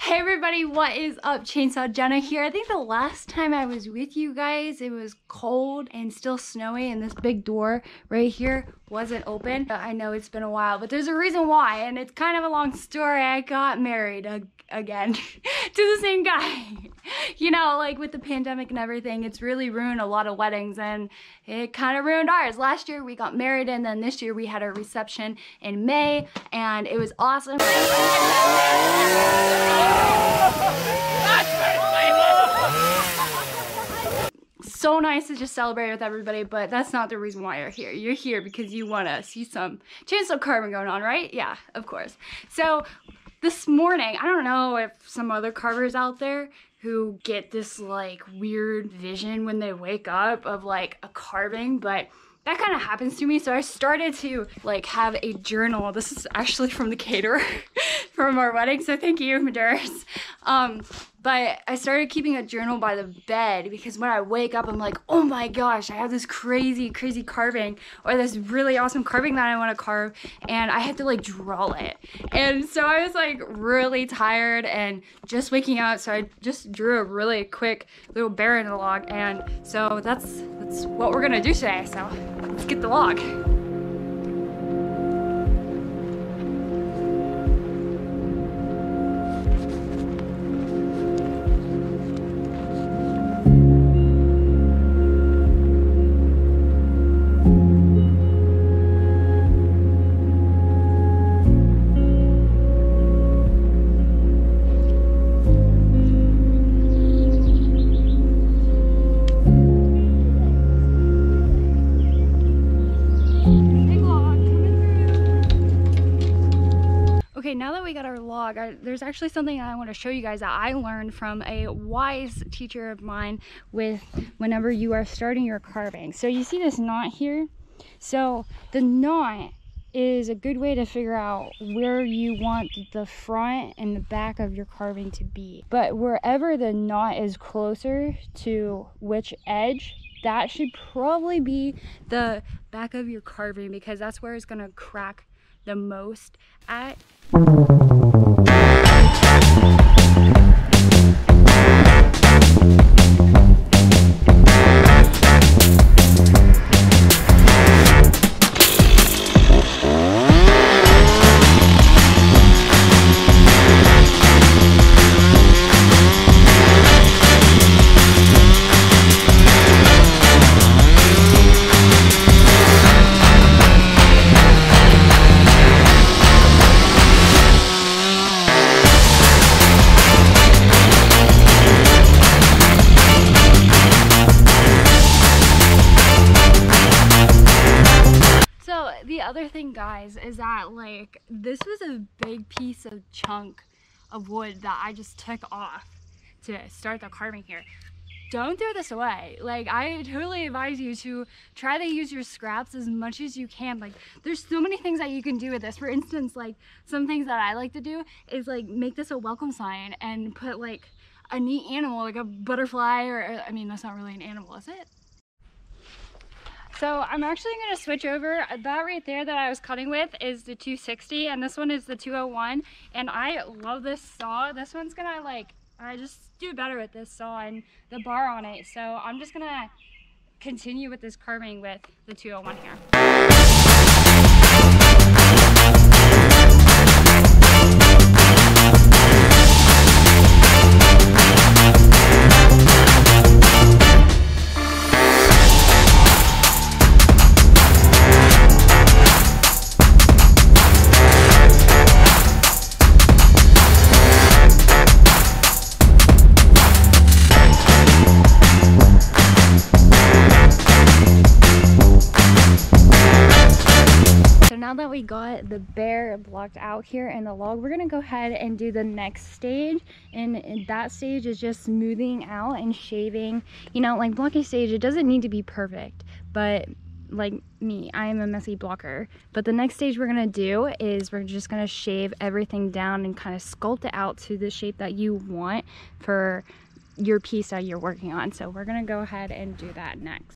Hey everybody, what is up? Chainsaw Jenna here. I think the last time I was with you guys, it was cold and still snowy, and this big door right here wasn't open. I know it's been a while, but there's a reason why, and it's kind of a long story. I got married again to the same guy. You know, like with the pandemic and everything, it's really ruined a lot of weddings, and it kind of ruined ours. Last year we got married, and then this year we had a reception in May, and it was awesome. So nice to just celebrate with everybody, but that's not the reason why you're here. You're here because you want to see some chainsaw carving going on, right? Yeah, of course. So this morning, I don't know if some other carvers out there who get this like weird vision when they wake up of like a carving, but that kind of happens to me. So I started to like have a journal. This is actually from the caterer from our wedding, so thank you, Maduras. But I started keeping a journal by the bed because when I wake up, I'm like, oh my gosh, I have this crazy carving, or this really awesome carving that I want to carve, and I have to like draw it. And so I was like really tired and just waking up, so I just drew a really quick little bear in the log, and so that's what we're gonna do today. So let's get the log. Okay, now that we got our log, there's actually something I want to show you guys that I learned from a wise teacher of mine with whenever you are starting your carving. So you see this knot here? So the knot is a good way to figure out where you want the front and the back of your carving to be. But wherever the knot is closer to which edge, that should probably be the back of your carving, because that's where it's gonna crack the most at. The other thing, guys, is that like this was a big piece of chunk of wood that I just took off to start the carving here. Don't throw this away. Like, I totally advise you to try to use your scraps as much as you can. Like, there's so many things that you can do with this. For instance, like some things that I like to do is like make this a welcome sign and put like a neat animal, like a butterfly, or I mean, that's not really an animal, is it? So I'm actually going to switch over. That right there that I was cutting with is the 260, and this one is the 201, and I love this saw. This one's gonna like, I just do better with this saw and the bar on it, so I'm just gonna continue with this carving with the 201 here. Now that we got the bear blocked out here in the log, we're gonna go ahead and do the next stage, and that stage is just smoothing out and shaving. You know, like blocking stage, it doesn't need to be perfect, but like me, I am a messy blocker. But the next stage we're gonna do is we're just gonna shave everything down and kind of sculpt it out to the shape that you want for your piece that you're working on. So we're gonna go ahead and do that next.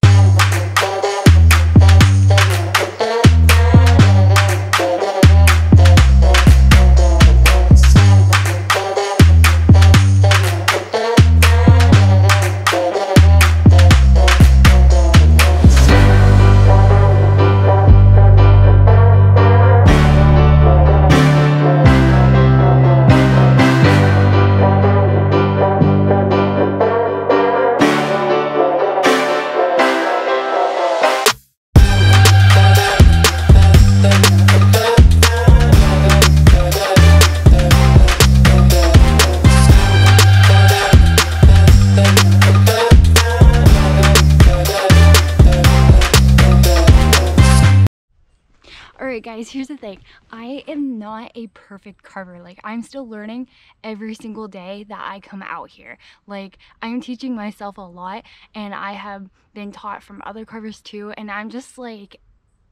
Alright guys, here's the thing. I am not a perfect carver. Like, I'm still learning every single day that I come out here. Like, I'm teaching myself a lot, and I have been taught from other carvers too, and I'm just like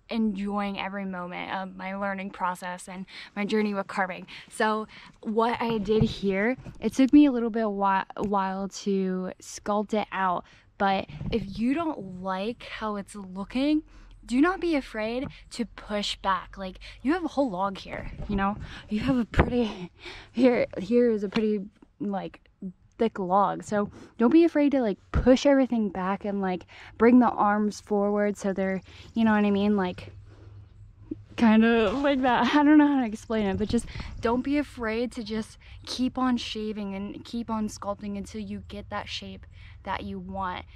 enjoying every moment of my learning process and my journey with carving. So what I did here, it took me a little bit while to sculpt it out, but if you don't like how it's looking, do not be afraid to push back. Like, you have a whole log here, you know? You have a pretty, here is a pretty like thick log, so don't be afraid to like push everything back and like bring the arms forward so they're, you know what I mean, like kind of like that. I don't know how to explain it, but just don't be afraid to just keep on shaving and keep on sculpting until you get that shape that you want.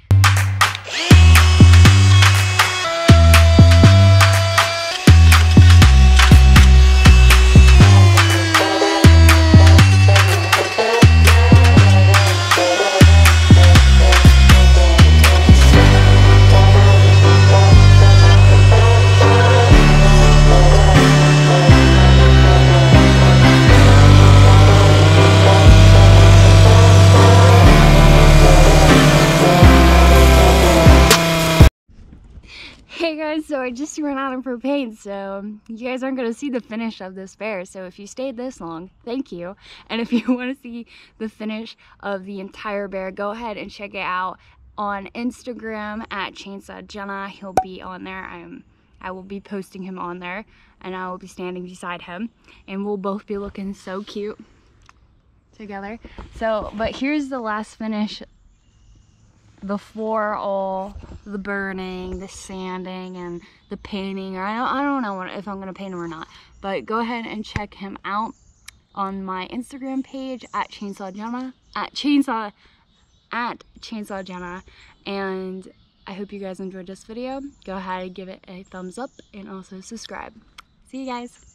Hey guys, so I just ran out of propane, so you guys aren't going to see the finish of this bear. So if you stayed this long, thank you. And if you want to see the finish of the entire bear, go ahead and check it out on Instagram at Chainsaw Jenna. He'll be on there. I will be posting him on there, and I will be standing beside him, and we'll both be looking so cute together. So, but here's the last finish before all the burning, the sanding, and the painting. Or I don't know if I'm gonna paint him or not, but go ahead and check him out on my Instagram page at Chainsaw Jenna, at Chainsaw Jenna. And I hope you guys enjoyed this video. Go ahead and give it a thumbs up and also subscribe. See you guys.